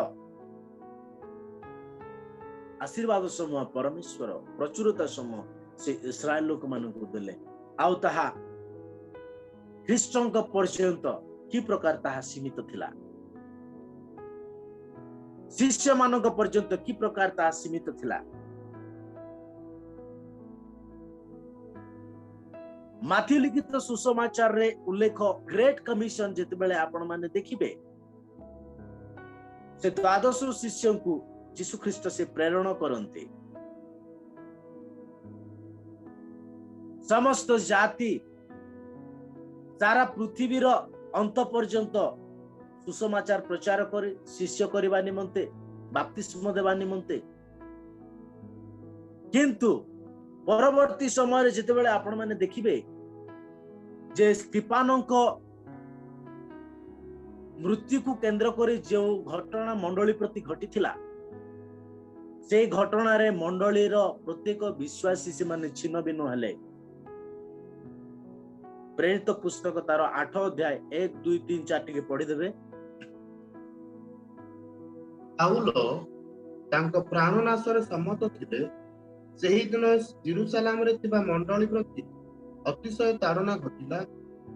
आशीर्वाद समूह परमेश्वर प्रचुरता समूह से इस्राएल लोक मानकु देले आउ ताहा ख्रीष्टଙ୍କ पर्यंत कि प्रकार ताहा सीमित थिला शिष्य मानक पर्यंत कि प्रकार ताहा सीमित थिला माथि लिखित सुसमाचार रे उल्लेख ग्रेट कमिशन जेते बेले आपण माने देखिबे से द्वादश शिष्य को यीशु ख्रीष्ट से प्रेरण करते समस्त जाति सारा पृथ्वीर अंत पर्यंत सुसमाचार प्रचार करे शिष्य करबा निमंते बाप्तिस्म देबा निमंते किंतु परवर्ती समय जेते बेले आपण माने देखिबे जे स्तिफानक मृत्यु को केंद्र करी जो घटना मंडली प्रति घटी थिला से घटना रे मंडली रो प्रत्येक विश्वासी से माने छिन्न भिन्न हेले प्रेरित पुस्तक तार 8 अध्याय 1 2 3 4 टिके पढ़ी देबे पाउल तांको प्राणनाश रे सम्मत थिले सेही दिन जेरूशलेम रे थिबा मंडली प्रति अतिशय ताड़ना घटिला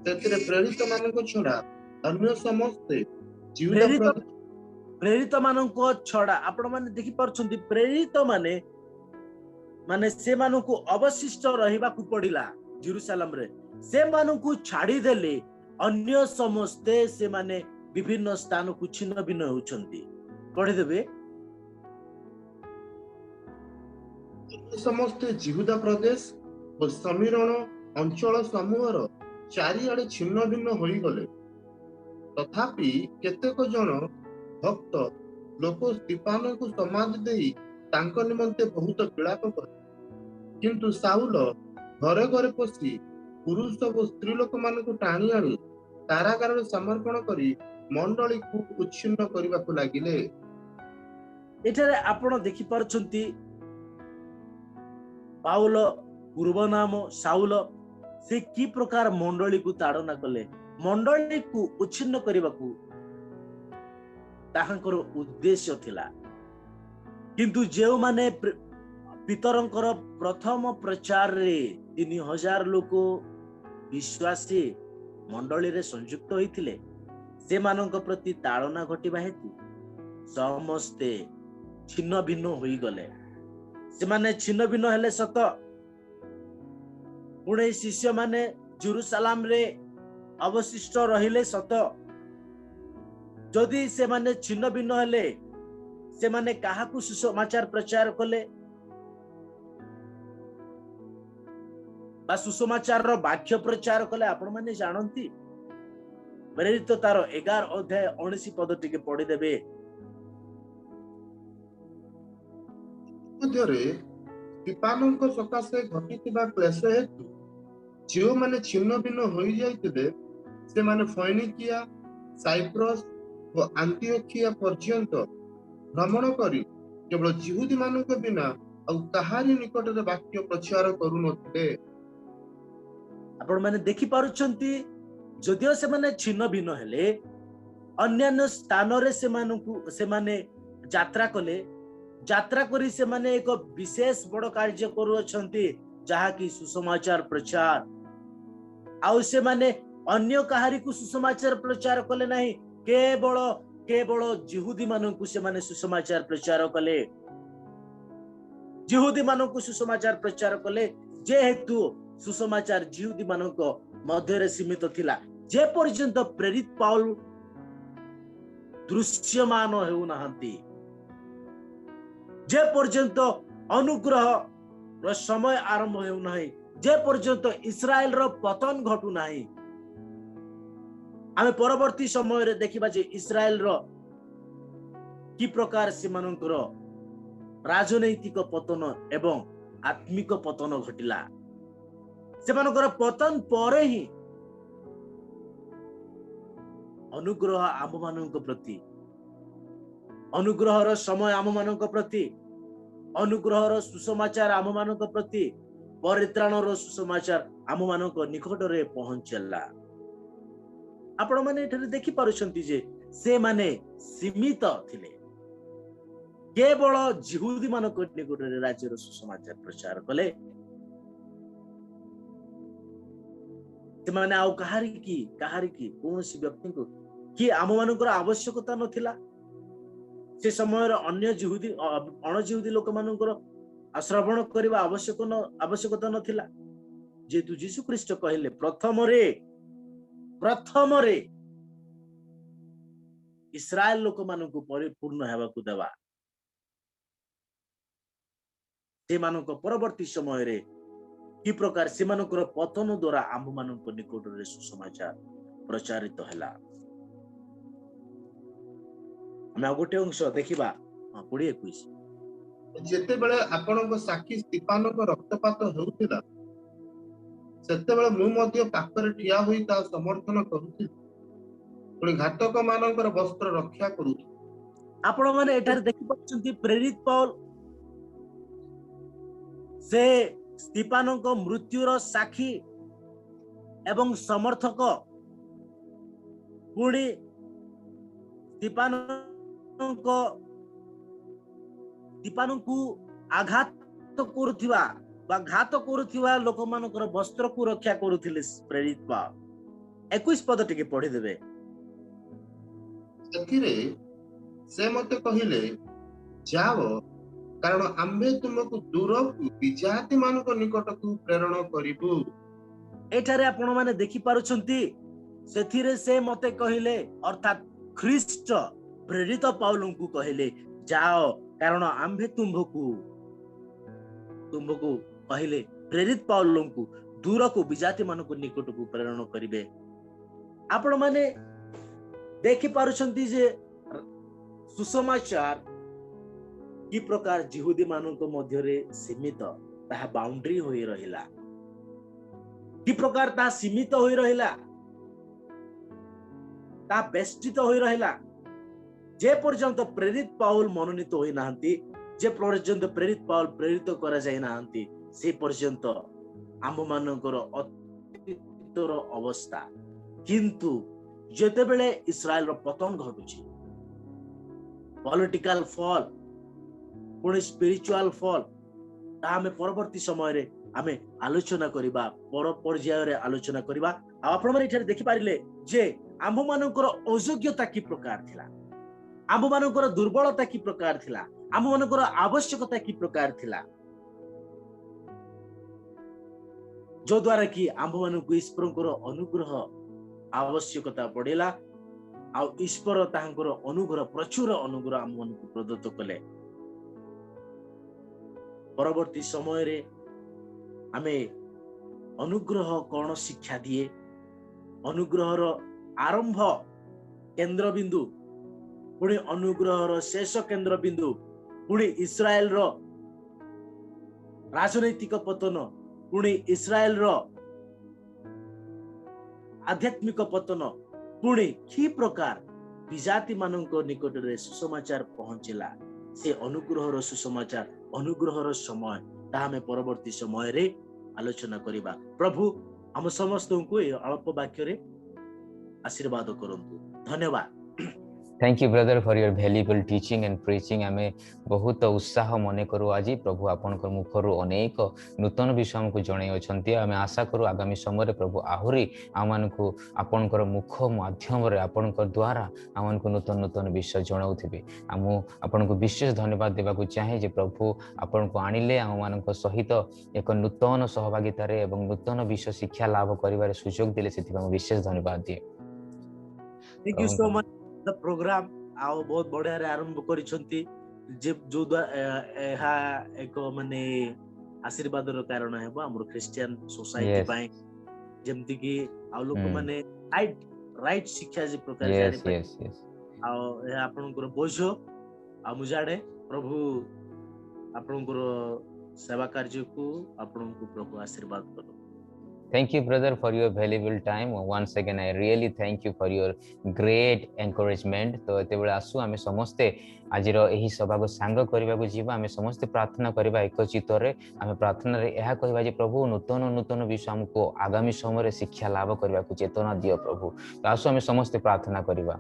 सेतिरे प्रेरित मानको छडा अन्य समस्ते प्रेरित मानको छडा आपण माने देखि परछन्ती प्रेरित माने माने से मानको अवशिष्ट रहिबा को पडिला जेरूशलेम रे से मानको छाडी देले अन्य समस्ते से माने विभिन्न स्थान को छिन्न भिन्न होउछन्ती पढि देबे समस्ते जिहुदा प्रदेश और समीरण अंचल समूहर चारिआडे छिन्न भिन्न होई गले तथापि केतेक जन भक्त लोक स्तिफान को समाधि देई तांको निमंते बहुत विलाप करे किंतु साउल घरे घरे पसी पुरुष और स्त्री लोक मान को टाणी आनी कारागार में समर्पण करी मंडली को उच्छिन्न करबा को लागिले एठारे आपण देखि परछन्ती पाउल पूर्व नाम साउल से कि प्रकार मंडली को ताड़ना कले मंडली को उच्छिन्न करबा को ताहांकर उद्देश्य थिला किंतु जेउ माने पितरंकर प्रथम प्रचार रे 3000 लोक विश्वासी मंडली रे संयुक्त होइथिले से मानक प्रति ताड़ना घटिबा हेतु समस्ते छिन्न भिन्न होई गले से माने छिन्न भिन्न हेले सत पुणे शिष्य माने जेरूशलेम रे अवशिष्ट रहिले सत जदि से माने छिन्न भिन्न हेले से माने काहाकू सुसमाचार प्रचार कले बा सुसमाचार रो वाक्य प्रचार कले आपण माने जानंती प्रेरित तार 11 अध्याय 19 पद टिके पढि देबे मध्यरे स्तिफानक सकाशे घटिथिबा क्लेश हेतु जो माने छिन्न भिन्न होई जाइतिले से माने फोइनिकिया साइप्रस और आंतियोखिया पर्यंत भ्रमण करी केवल जिहुदी मानक बिना और कहारी निकट रे वाक्य प्रचार करू नथिले आपण माने देखि पारुछंती जदियो से माने छिन्न भिन्न हेले अन्य स्थान रे से माने यात्रा कले यात्रा करी से माने एक विशेष बड़ कार्य करू अछंती जहा की सुसमाचार प्रचार आउ से माने अन्य कहारी को सुसमाचार प्रचार कले नहीं केवल जिहुदी मानकु से माने सुसमाचार प्रचार कले जिहुदी मानकु सुसमाचार प्रचार कले जेहेतु सुसमाचार जिहुदी मानक मध्य रे सीमित थिला जे पर्यंत प्रेरित पाउल दृश्यमान हेउ नाहंती जे पर्यंत अनुग्रह रो समय आरंभ हेउ नाही जे पर्यंत इस्राएल रो पतन घटू नाही आमे परवर्ती समय रे देखिबा जे इस्राएल रो कि प्रकार से मानकर राजनैतिक पतन एवं आत्मिक पतन घटिला से मानकर पतन परे ही अनुग्रह आम मानक प्रति अनुग्रहर समय आम मानक प्रति अनुग्रहर सुसमाचार आम मानक प्रति परित्राणर सुसमाचार आम मानक निकट रे पहुंचला आपण माने एठारे देखि पारुछंती जे से माने सीमित थिले केवल जिहुदी मानक निकट रे राज्यर सुसमाचार प्रचार कले से माने आउ कहारी की कौनसी व्यक्ति को कि आम मानकर आवश्यकता नथिला से समय अन्य जिहुदी अण जिहुदी लोक मानकर श्रवण करबा आवश्यकता नथिला जेतु यीशु ख्रीष्ट कहले प्रथम रे इस्राएल लोक मानकु परिपूर्ण हेबाकु देबा से मानक परवर्ती समय रे कि प्रकार से मानकर पतन द्वारा आम मानक निकट रे सुसमाचार प्रचारित हैला हमें गोटे अंश देखिबा 20-21 ଯେତେବେଳେ ଆପଣଙ୍କ ସାକ୍ଷୀ ସ୍ତିଫାନଙ୍କ ରକ୍ତପାତ ହେଉଥିଲା ସେତେବେଳେ ମୁଁ ମଧ୍ୟ ପାଖରେ ଠିଆ ହୋଇ ତା ସମର୍ଥନ କରୁଥିଲି ପୁଣି ଘାତକ ମାନଙ୍କର ବସ୍ତ୍ର ରକ୍ଷା କରୁଥିଲି आपण माने एठार देखि पाछंती प्रेरित पौल से स्तिफानଙ୍କ मृत्युर साक्षी एवं समर्थक पुणी स्तिफानଙ୍କୁ आघात करुथिबा बा घात करुथिबा लोक मानकर वस्त्र को रक्षा करुथिले प्रेरित पौल 21 पद टिके पढि देबे ସେଥିରେ ସେ ମତେ କହିଲେ ଯାଅ କାରଣ ଆମ୍ଭେ ତୁମକୁ ଦୂରକୁ ବିଜାତି ମାନଙ୍କ ନିକଟକୁ ପ୍ରେରଣ କରିବୁ एठारे आपण माने देखि पारुछंती सेथिरे से मते कहिले अर्थात ख्रीष्ट प्रेरित पौलଙ୍କୁ कहले जाओ कारण आम्भे तुम्भको कहले प्रेरित पौलଙ୍କୁ दूर को विजाति मानको निकट को प्रेरण करिवे आपण माने देखि पारुछंती जे सुसमाचार कि प्रकार जिहुदी मानक मध्य रे सीमित ताहा बाउंड्री होई रहिला कि प्रकार ता सीमित होई रहिला ता बेष्टित होई रहिला जे पर्यंत प्रेरित पौल मनोनीत होई नाहंती जे पर्यंत प्रेरित पौल प्रेरित करा जाय नाहंती से पर्यंत आम मानकर अतीतर अवस्था किंतु जेते बेले इस्राएल रो पतन घटुची पॉलिटिकल फॉल पुणी स्पिरिचुअल फॉल ता हमें परवर्ती समय रे हमें आलोचना करिबा पर पर्याय रे आलोचना करिबा आपण माने इठारे देखि पारिले जे आम मानकर अयोग्यता की प्रकार थिला आम मानकर दुर्बलता की प्रकार थिला आम मानकर आवश्यकता की प्रकार थिला जो द्वारा कि आम मानक ईश्वरकर अनुग्रह आवश्यकता पड़ेला आ ईश्वर तांकर अनुग्रह प्रचुर अनुग्रह आम मानक प्रदत्त कले परवर्ती समय रे हमें अनुग्रह कौन शिक्षा दिए अनुग्रहर आरंभ केंद्र बिंदु पुणी अनुग्रहर शेष केंद्र बिंदु पुणी इस्राएल रो राजनैतिक पतन पुणी इस्राएल रो आध्यात्मिक पतन पुणी कि प्रकार विजाति मानक निकट रे सुसमाचार पहुंचला से अनुग्रहर सुसमाचार अनुग्रहर समय ता हमें परवर्ती समय रे आलोचना करिबा प्रभु हम समस्त को अल्प वाक्य रे आशीर्वाद करंतु धन्यवाद thank you brother for your valuable teaching and preaching आमे बहुत उत्साह मने करू आज प्रभु आपनकर मुखरु अनेक नूतन विषय हमको जणाई अछंती आमे आशा करू आगामी समय रे प्रभु आहुरी आमानकु आपनकर मुख माध्यम रे आपनकर द्वारा आमानकु नूतन नूतन विषय जणाउथिबे आमु आपनको विशेष धन्यवाद देबाकू चाहे जे प्रभु आपनको आनिले आमानक सहित एक नूतन सहभागिता रे एवं नूतन विषय शिक्षा लाभ करिवारे सुयोग दिले सेति विशेष धन्यवाद दिए thank you so much the program आ बहुत बढ़िया रे आरंभ करिसंती जे जो एहा एक माने आशीर्वाद रो कारण हेबो हमर क्रिश्चियन सोसाइटी पाए जेमति कि आ लोक माने राइट शिक्षा जे प्रकार जानि आ आपनकर बोझ ଆଉ ମୁଁ ଜାଣେ ପ୍ରଭୁ ଆପଣଙ୍କର ସେବା କାର୍ଯ୍ୟକୁ ଆପଣଙ୍କୁ ପ୍ରଭୁ ଆଶୀର୍ବାଦ କର। Thank you, brother, for your valuable time. Once again, I really thank you for your great encouragement. तो एतेबेले आसु आमे समस्ते आजिरो एही सभा को सांग करबाकू जीवा आमे समस्ते प्रार्थना करबा एक चित्तरे आमे प्रार्थना रे एहा कहबा जे प्रभु नूतन नूतन विषय हमको आगामी समय रे शिक्षा लाभ करबाकू चेतना दियो प्रभु। तो आसु आमे समस्ते प्रार्थना करबा।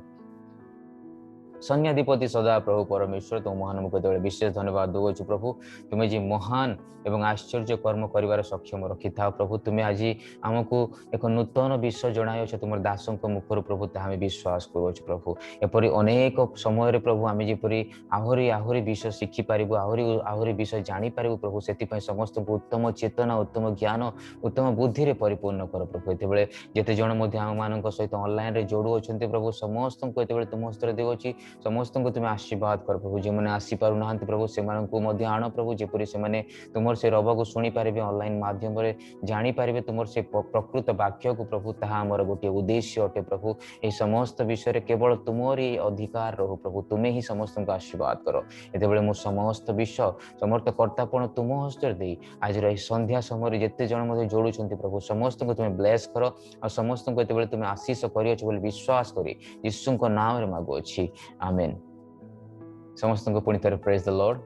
सैन्याधिपति सदा प्रभु परमेश्वर तुम महान को विशेष धन्यवाद दौचु प्रभु। तुम्हें जी महान एवं आश्चर्य कर्म कर सक्षम रखी था प्रभु। तुम्हें आज आमको एक नूतन विषय जनाई तुम दासों मुखर प्रभु ताहा विश्वास करुच प्रभु। एपरी अनेक समय प्रभु आम जपरी आहरी आहरी विषय शिखिपार आहरी आहरी विषय जापर प्रभु से समस्त को उत्तम चेतना उत्तम ज्ञान उत्तम बुद्धि परिपूर्ण कर प्रभु। ये जिते जन आम मान सहित ऑनलाइन जोड़ू अच्छा प्रभु समस्त को ये तुम हस्तर देवची समस्त को तुम्हें आशीर्वाद कर प्रभु। जो मैंने आसी पार ना प्रभु से आण प्रभु जेपरी से तुम से रब को शुणी पारे ऑनलाइन माध्यम जानीपारे तुम से प्रकृत वाक्य को प्रभु ताहा आमर गोटे उद्देश्य अटे प्रभु। ये समस्त विषय केवल तुमरी अधिकार रहु प्रभु। तुम्हें ही समस्त को आशीर्वाद कर। ये मो समस्त विषय समर्थ कर्तापण तुम हस्तर दे आज संध्या समय जिते जन जोड़ुं प्रभु समस्त को तुम्हें ब्लेस कर और समस्त को ये तुम्हें आशीष कर विश्वास कर यीशु नाम रे मागुअछि आमेन। समस्त को पुणी थोड़े प्रेज द लॉर्ड।